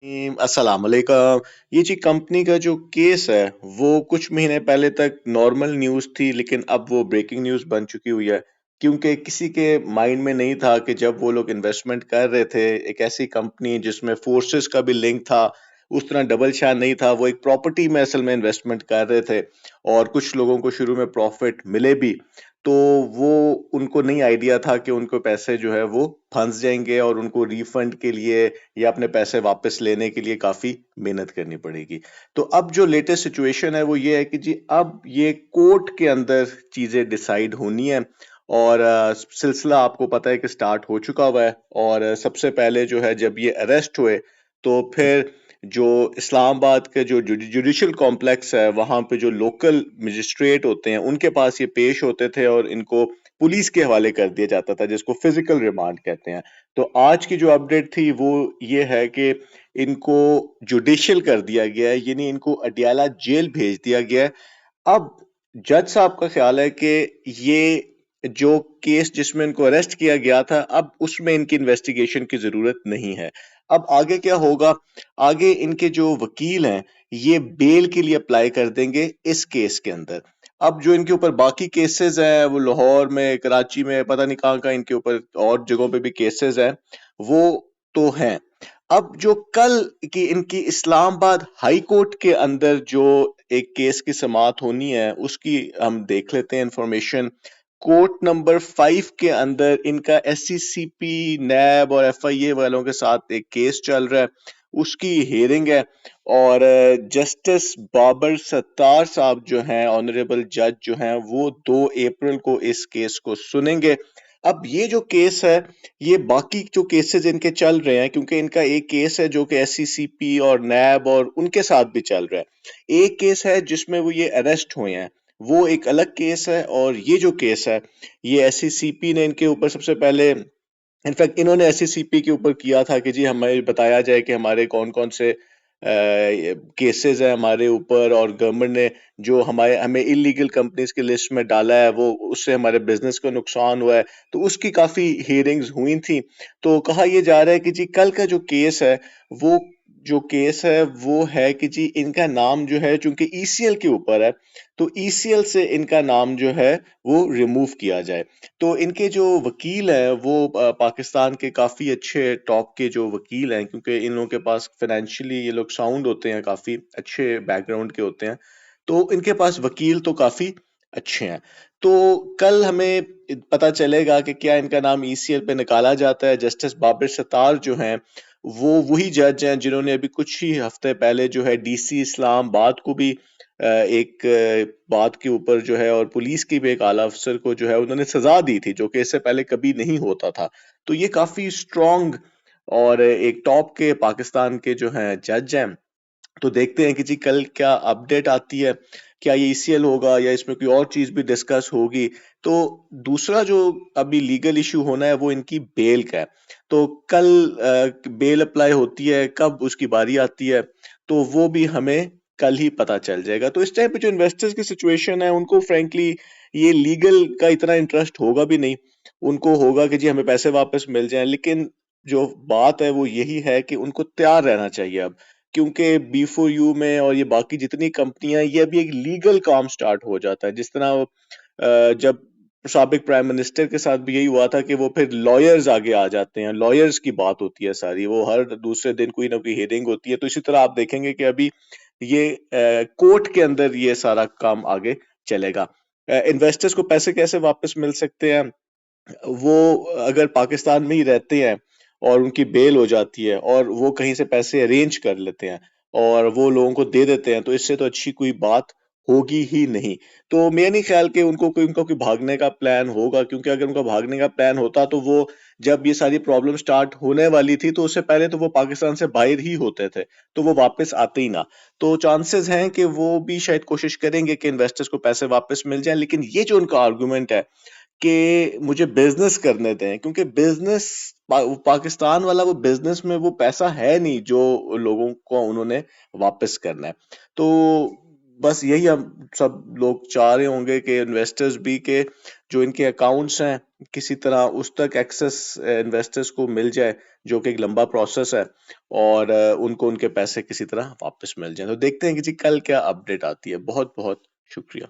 अस्सलाम वालेकुम। ये जी कंपनी का जो केस है, वो कुछ महीने पहले तक नॉर्मल न्यूज़ थी, लेकिन अब वो ब्रेकिंग न्यूज़ बन चुकी हुई है। क्योंकि किसी के माइंड में नहीं था कि जब वो लोग इन्वेस्टमेंट कर रहे थे, एक ऐसी कंपनी जिसमें फोर्सेस का भी लिंक था, उस तरह डबल शान नहीं था, वो एक प्रॉपर्टी में असल में इन्वेस्टमेंट कर रहे थे और कुछ लोगों को शुरू में प्रॉफिट मिले भी। तो वो उनको नहीं आइडिया था कि उनको पैसे जो है वो फंस जाएँगे और उनको रिफंड के लिए या अपने पैसे वापस लेने के लिए काफ़ी मेहनत करनी पड़ेगी। तो अब जो लेटेस्ट सिचुएशन है वो ये है कि जी अब ये कोर्ट के अंदर चीज़ें डिसाइड होनी है और सिलसिला आपको पता है कि स्टार्ट हो चुका हुआ है और सबसे पहले जो है जब ये अरेस्ट हुए तो फिर जो इस्लामाबाद के जो जुडिशल कॉम्प्लेक्स है वहाँ पे जो लोकल मजिस्ट्रेट होते हैं उनके पास ये पेश होते थे और इनको पुलिस के हवाले कर दिया जाता था जिसको फिजिकल रिमांड कहते हैं। तो आज की जो अपडेट थी वो ये है कि इनको जुडिशियल कर दिया गया है, यानी इनको अडियाला जेल भेज दिया गया है। अब जज साहब का ख्याल है कि ये जो केस जिसमें इनको अरेस्ट किया गया था, अब उसमें इनकी इन्वेस्टिगेशन की ज़रूरत नहीं है। अब आगे क्या होगा? आगे इनके जो वकील हैं, ये बेल के लिए अप्लाई कर देंगे इस केस के अंदर। अब जो इनके ऊपर बाकी केसेस हैं, वो लाहौर में, कराची में, पता नहीं कहाँ-कहाँ इनके ऊपर और जगहों पे भी केसेस हैं, वो तो हैं। अब जो कल की इनकी इस्लामाबाद हाई कोर्ट के अंदर जो एक केस की समाअत होनी है, उसकी हम देख लेते हैं इंफॉर्मेशन। कोर्ट नंबर 5 के अंदर इनका एससीसीपी, नैब और एफआईए वालों के साथ एक केस चल रहा है, उसकी हियरिंग है और जस्टिस बाबर सत्तार साहब जो हैं, ऑनरेबल जज जो हैं, वो 2 अप्रैल को इस केस को सुनेंगे। अब ये जो केस है, ये बाकी जो केसेस इनके चल रहे हैं क्योंकि इनका एक केस है जो कि एससीसीपी और नैब और उनके साथ भी चल रहा है। एक केस है जिसमें वो ये अरेस्ट हुए हैं, वो एक अलग केस है और ये जो केस है, ये एससीसीपी ने इनके ऊपर सबसे पहले इनफैक्ट इन्होंने एससीसीपी के ऊपर किया था कि जी हमें बताया जाए कि हमारे कौन-कौन से केसेस हैं हमारे ऊपर और गवर्नमेंट ने जो हमारे हमें इल्लीगल कंपनीज की लिस्ट में डाला है वो उससे हमारे बिजनेस को नुकसान हुआ है तो उसकी काफी हियरिंग्स हुई थी तो कहा यह जा रहा है कि जी कल का जो केस है वो वो है कि जी इनका नाम जो है चूंकि ईसीएल के ऊपर है तो ईसीएल से इनका नाम जो है वो रिमूव किया जाए तो इनके जो वकील हैं वो पाकिस्तान के काफ़ी अच्छे टॉप के जो वकील हैं क्योंकि इन लोगों के पास फाइनेंशियली ये लोग साउंड होते हैं, काफ़ी अच्छे बैकग्राउंड के होते हैं। तो इनके पास वकील तो काफ़ी अच्छे हैं। तो कल हमें पता चलेगा कि क्या इनका नाम ईसीएल पे निकाला जाता है। जस्टिस बाबर सत्तार जो हैं, वो वही जज हैं जिन्होंने अभी कुछ ही हफ्ते पहले जो है डीसी इस्लामाबाद को भी एक बात के ऊपर जो है और पुलिस की भी एक आला अफसर को जो है उन्होंने सजा दी थी जो कि इससे पहले कभी नहीं होता था तो ये काफी स्ट्रॉन्ग और एक टॉप के पाकिस्तान के जो हैं जज हैं तो देखते हैं कि जी कल क्या अपडेट आती है क्या ये ईसीएल होगा या इसमें कोई और चीज भी डिस्कस होगी तो दूसरा जो अभी लीगल इशू होना है वो इनकी बेल का है तो कल बेल अप्लाई होती है कब उसकी बारी आती है तो वो भी हमें कल ही पता चल जाएगा तो इस टाइम पे जो इन्वेस्टर्स की सिचुएशन है उनको फ्रेंकली ये लीगल का इतना इंटरेस्ट होगा भी नहीं उनको होगा कि जी हमें पैसे वापस मिल जाएं लेकिन जो बात है वो यही है कि उनको तैयार रहना चाहिए अब क्योंकि बी फॉर यू में और ये बाकी जितनी कंपनियां ये अभी एक लीगल काम स्टार्ट हो जाता है जिस तरह जब साबिक प्राइम मिनिस्टर के साथ भी यही हुआ था कि वो फिर लॉयर्स आगे आ जाते हैं लॉयर्स की बात होती है सारी वो हर दूसरे दिन कोई ना कोई हियरिंग होती है तो इसी तरह आप देखेंगे कि अभी ये कोर्ट के अंदर ये सारा काम आगे चलेगा इन्वेस्टर्स को पैसे कैसे वापस मिल सकते हैं वो अगर पाकिस्तान में ही रहते हैं और उनकी बेल हो जाती है और वो कहीं से पैसे अरेंज कर लेते हैं और वो लोगों को दे देते हैं तो इससे तो अच्छी कोई बात होगी ही नहीं तो मैं नहीं ख्याल कि उनका कोई भागने का प्लान होगा क्योंकि अगर उनका भागने का प्लान होता तो वो जब ये सारी प्रॉब्लम स्टार्ट होने वाली थी तो उससे पहले तो वो पाकिस्तान से बाहर ही होते थे तो वो वापस आते ही ना तो चांसेस हैं कि वो भी शायद कोशिश करेंगे कि इन्वेस्टर्स को पैसे वापस मिल जाए लेकिन ये जो उनका आर्गुमेंट है कि मुझे बिजनेस करने दें क्योंकि पाकिस्तान वाला वो बिजनेस में वो पैसा है नहीं जो लोगों को उन्होंने वापस करना है तो बस यही हम सब लोग चाह रहे होंगे कि इन्वेस्टर्स भी के जो इनके अकाउंट्स हैं किसी तरह उस तक एक्सेस इन्वेस्टर्स को मिल जाए, जो कि एक लंबा प्रोसेस है, और उनको उनके पैसे किसी तरह वापस मिल जाए। तो देखते हैं कि जी कल क्या अपडेट आती है। बहुत बहुत शुक्रिया।